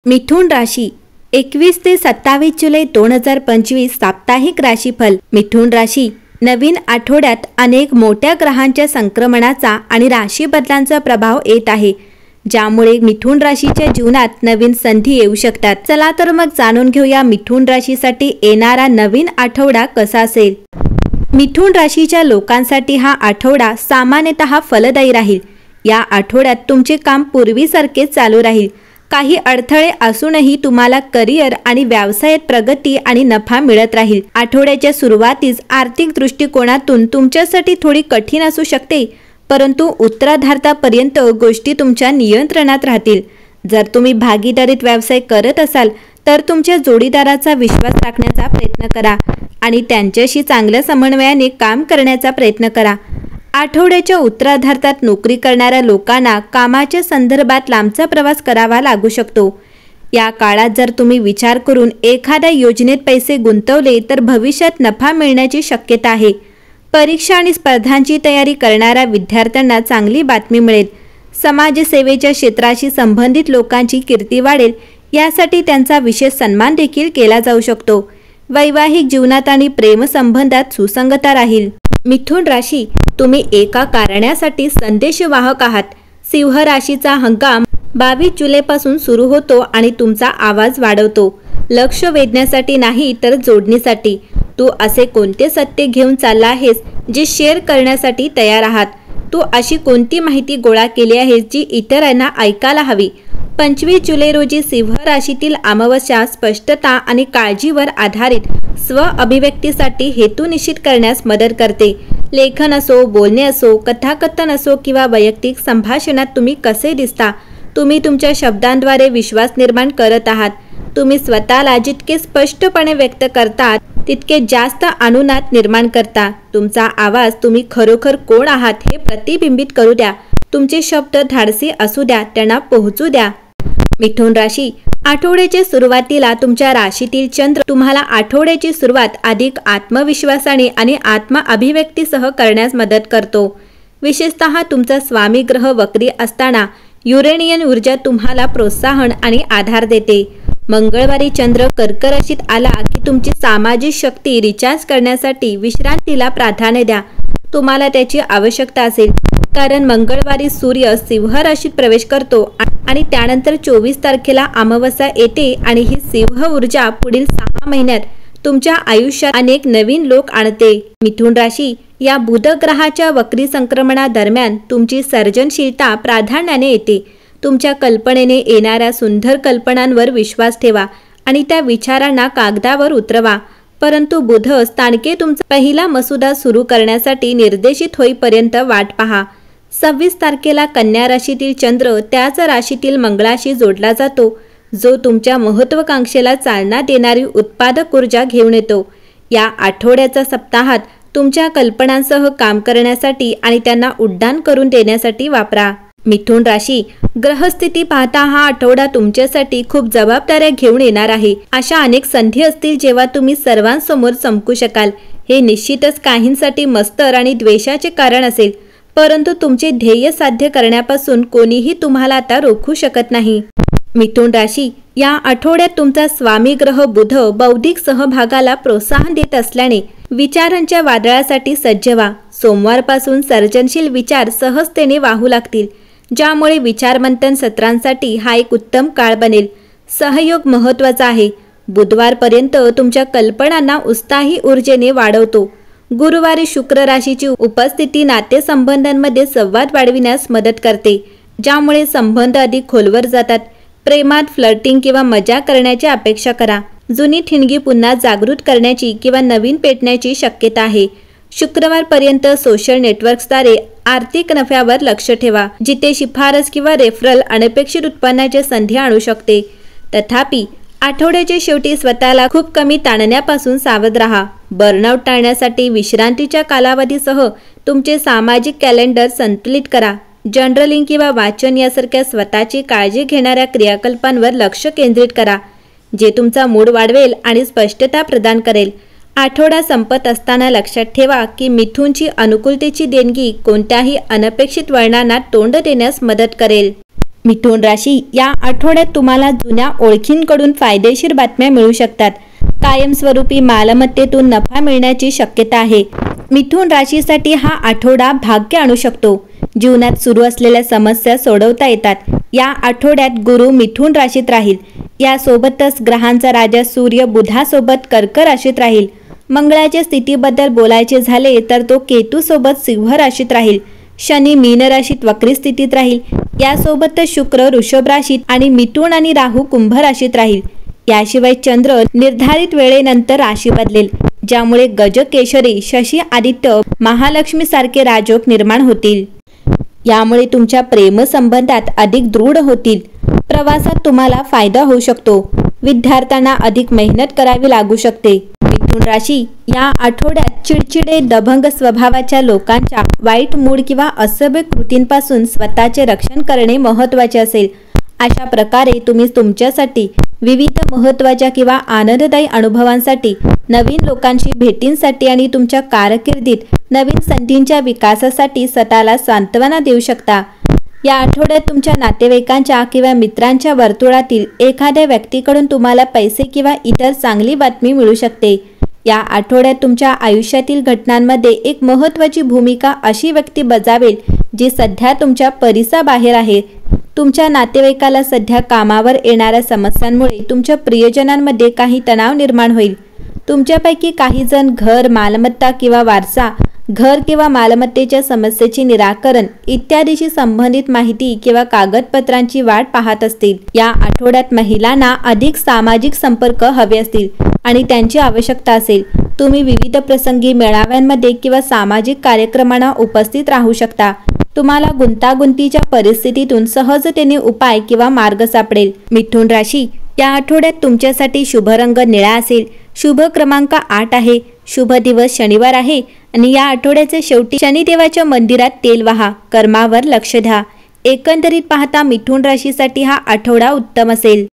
मिथुन राशी 21 ते 27 जुलै 2025 साप्ताहिक राशीफल। मिथुन राशी नवीन आठवड्यात अनेक मोठ्या ग्रहांच्या संक्रमणाचा आणि राशी बदलांचा प्रभाव येत आहे, ज्यामुळे मिथुन राशीच्या जीवनात नवीन संधी येऊ शकतात। चला तर मग जाणून घेऊया मिथुन राशीसाठी येणारा नवीन आठवडा कसा असेल। मिथुन राशीच्या लोकांसाठी हा आठवडा सामान्यतः फलदायी राहील। या आठवड्यात तुमचे काम पूर्वीसारखेच चालू राहील। काही अडथळे असूनही तुम्हाला करिअर आणि व्यवसायात प्रगती आणि नफा मिळत राहील। आठवड्याच्या सुरुवातीस आर्थिक दृष्टिकोनातून तुमच्यासाठी थोडी कठीण असू शकते, परंतु उत्तरार्धापर्यंत गोष्टी तुमच्या नियंत्रणात राहतील। जर तुम्ही भागीदारीत व्यवसाय करत असाल तर तुमच्या जोडीदाराचा विश्वास राखण्याचा प्रयत्न करा आणि त्यांच्याशी चांगल्या समन्वयाने काम करण्याचा प्रयत्न करा। आठवड्याच्या उत्तरार्धात नोकरी करणाऱ्या लोकांना कामाच्या संदर्भात लांबचा प्रवास करावा लागू शकतो। या काळात जर तुम्ही विचार करून एखाद्या योजनेत पैसे गुंतवले तर भविष्यात नफा मिळण्याची शक्यता आहे। परीक्षा आणि स्पर्धांची तयारी करणाऱ्या विद्यार्थ्यांना चांगली बातमी मिळेल। समाजसेवेच्या क्षेत्राशी संबंधित लोकांची कीर्ती वाढेल, यासाठी त्यांचा विशेष सन्मान देखील केला जाऊ शकतो। वैवाहिक जीवनात आणि प्रेमसंबंधात सुसंगता राहील। मिथुन राशी तुम्ही एका कारणासाठी संदेशवाहक आहात। सिंह राशीचा हंगाम 22 जुलैपासून सुरू होतो आणि तुमचा आवाज वाढवतो, लक्ष वेधण्यासाठी नाही तर जोडणीसाठी। तू असे कोणते सत्य घेऊन चालला आहेस जे शेअर करण्यासाठी तयार आहात? तू अशी कोणती माहिती गोळा केली आहे जी इतरांना ऐकायला हवी? 25 जुलै रोजी सिंह राशीतील अमावस्या स्पष्टता आणि काळजीवर आधारित स्व अभिव्यक्तीसाठी हेतू निश्चित करण्यास मदत करते। लेखन असो, बोलणे असो, कथाकथन असो किंवा वैयक्तिक संभाषणात तुम्ही कसे दिसता, तुम्ही तुमच्या शब्दांद्वारे विश्वास निर्माण करत आहात। तुम्ही स्वतःला जितके स्पष्टपणे व्यक्त करता तितके जास्त अनुनाद निर्माण करता। तुमचा आवाज तुम्ही खरोखर कोण आहात हे प्रतिबिंबित करू द्या। तुमचे शब्द धाडसी असू द्या, त्यांना पोहोचू द्या। मिथुन राशी आठवड्याच्या सुरुवातीला तुमच्या राशीतील चंद्र तुम्हाला आठवड्याची सुरुवात अधिक आत्मविश्वासाने आणि आत्म अभिव्यक्तीसह करण्यास मदत करतो। विशेषतः तुमचा स्वामी ग्रह वक्री असताना युरेनियन ऊर्जा तुम्हाला प्रोत्साहन आणि आधार देते। मंगळवारी चंद्र कर्क राशीत आला की तुमची सामाजिक शक्ती रिचार्ज करण्यासाठी विश्रांतीला प्राधान्य द्या। तुम्हाला त्याची आवश्यकता असेल, कारण मंगळवारी सूर्य सिंह राशीत प्रवेश करतो आणि त्यानंतर 24 तारखेला अमावस्या येते आणि ही सिंह ऊर्जा पुढील 6 महिन्यात तुमच्या आयुष्यात अनेक नवीन लोक आणते। मिथुन राशी या बुध ग्रहाच्या वक्री संक्रमणादरम्यान तुमची सर्जनशीलता प्राधान्याने येते। तुमच्या कल्पनेने येणाऱ्या सुंदर कल्पनांवर विश्वास ठेवा आणि त्या विचारांना कागदावर उतरवा, परंतु बुध स्थानके तुमचा पहिला मसुदा सुरू करण्यासाठी निर्देशित होईपर्यंत वाट पहा। 26 तारखेला कन्या राशीतील चंद्र त्याच राशीतील मंगळाशी जोडला जातो, जो तुमच्या महत्त्वाकांक्षेला चालना देणारी उत्पादक ऊर्जा घेऊन येतो। या आठवड्याचा सप्ताहात तुमच्या कल्पनांसह काम करण्यासाठी आणि त्यांना उड्डाण करून देण्यासाठी वापरा। मिथुन राशी ग्रहस्थिती पाहता हा आठवडा तुमच्यासाठी खूप जबाबदाऱ्या घेऊन येणार आहे। अशा अनेक संधी असतील जेव्हा तुम्ही सर्वांसमोर चमकू शकाल। हे निश्चितच काहींसाठी मत्सर आणि द्वेषाचे कारण असेल, परंतु तुमचे ध्येय साध्य करण्यापासून कोणीही तुम्हाला आता रोखू शकत नाही। मिथुन राशी या आठवड्यात तुमचा स्वामी ग्रह बुध बौद्धिक सहभागाला प्रोत्साहन देत असल्याने विचारांच्या वादळासाठी सज्ज व्हा। सोमवारपासून सर्जनशील विचार सहजतेने वाहू लागतील, ज्यामुळे विचारमंथन सत्रांसाठी हा एक उत्तम काळ बनेल। सहयोग महत्त्वाचा आहे। बुधवारपर्यंत तुमच्या कल्पनांना उत्साही ऊर्जेने वाढवतो। गुरुवारी शुक्र राशीची उपस्थिती नातेसंबंधांमध्ये संवाद वाढविण्यास मदत करते, ज्यामुळे संबंध अधिक खोलवर जातात। प्रेमात फ्लर्टिंग किंवा मजा करण्याची अपेक्षा करा। जुनी ठिणगी पुन्हा जागृत करण्याची किंवा नवीन पेटण्याची शक्यता आहे। शुक्रवारपर्यंत सोशल नेटवर्क्सद्वारे आर्थिक नफ्यावर लक्ष ठेवा, जिथे शिफारस किंवा रेफरल अनपेक्षित उत्पन्नाच्या संधी आणू शकते। तथापि आठवड्याच्या शेवटी स्वतःला खूप कमी ताणण्यापासून सावध राहा। बर्नआउट टाळण्यासाठी विश्रांतीच्या कालावधीसह तुमचे सामाजिक कॅलेंडर संतुलित करा। जर्नलिंग किंवा वाचन यासारख्या स्वतःची काळजी घेणाऱ्या क्रियाकल्पांवर लक्ष केंद्रित करा, जे तुमचा मूड वाढवेल आणि स्पष्टता प्रदान करेल। आठवडा संपत असताना लक्षात ठेवा की मिथुनची अनुकूलतेची देणगी कोणत्याही अनपेक्षित वळणांना तोंड देण्यास मदत करेल। मिथुन राशी, या आठवड्यात तुम्हाला जुन्या ओळखींकडून फायदेशीर बातम्या मिळू शकतात. कायमस्वरूपी मालमत्तेतून नफा मिळण्याची शक्यता आहे. मिथुन राशीसाठी हा आठवडा भाग्य आणू शकतो. जीवनात सुरू असलेल्या समस्या सोडवता येतात. या आठवड्यात गुरु मिथुन राशीत राहील. यासोबतच ग्रहांचा राजा सूर्य बुधासोबत कर्क राशीत राहील. मंगळाच्या स्थितीबद्दल बोलायचे झाले तर तो केतू सोबत सिंह राशीत राहील. शनी मीन राशीत वक्री स्थितीत राहील. यासोबतच शुक्र वृषभ राशीत आणि मिथुन आणि राहू कुंभ राशीत राहील. याशिवाय चंद्र निर्धारित वेळेनंतर राशी बदलेल, ज्यामुळे गजकेशरी, शशी आदित्य, महालक्ष्मी सारखे राजयोग निर्माण होतील. यामुळे तुमच्या प्रेमसंबंधात अधिक दृढ होतील. प्रवासात तुम्हाला फायदा होऊ शकतो. विद्यार्थ्यांना अधिक मेहनत करावी लागू शकते. मिथुन राशी, या आठवड्यात चिडचिडे, दबंग स्वभावाच्या लोकांच्या वाईट मूड किंवा असभ्य कृतींपासून स्वतःचे रक्षण करणे महत्त्वाचे असेल. अशा प्रकारे तुम्ही तुमच्यासाठी विविध महत्त्वाच्या किंवा आनंददायी अनुभवांसाठी, नवीन लोकांशी भेटींसाठी आणि तुमच्या कारकिर्दीत नवीन संधींच्या विकासासाठी स्वतःला सांत्वना देऊ शकता. या आठवड्यात तुमच्या नातेवाईकांच्या किंवा मित्रांच्या वर्तुळातील एखाद्या व्यक्तीकडून तुम्हाला पैसे किंवा इतर चांगली बातमी मिळू शकते. या आठवड्यात तुमच्या आयुष्यातील घटनांमध्ये एक महत्त्वाची भूमिका अशी व्यक्ती बजावेल जी सध्या तुमच्या परिसाबाहेर आहे. तुमच्या नातेवाईकाला सध्या कामावर येणाऱ्या समस्यांमुळे तुमच्या प्रियजनांमध्ये काही तणाव निर्माण होईल. तुमच्यापैकी काही जण घर, मालमत्ता किंवा वारसा, घर किंवा मालमत्तेच्या समस्येचे निराकरण इत्यादीशी संबंधित माहिती किंवा कागदपत्रांची वाट पाहत असतील. या आठवड्यात महिलांना अधिक सामाजिक संपर्क हवे असतील आणि त्यांची आवश्यकता असेल. तुम्ही विविध प्रसंगी, मेळाव्यांमध्ये किंवा सामाजिक कार्यक्रमांना उपस्थित राहू शकता. तुम्हाला गुंतागुंतीच्या परिस्थितीतून सहजतेने उपाय किंवा मार्ग सापडेल. मिथुन राशी, या आठवड्यात तुमच्यासाठी शुभ रंग निळा असेल. शुभ क्रमांक 8 आहे. शुभ दिवस शनिवार आहे आणि या आठवड्याच्या शेवटी शनिदेवाच्या मंदिरात तेल वाहा. कर्मावर लक्ष द्या. एकंदरीत पाहता मिथुन राशीसाठी हा आठवडा उत्तम असेल.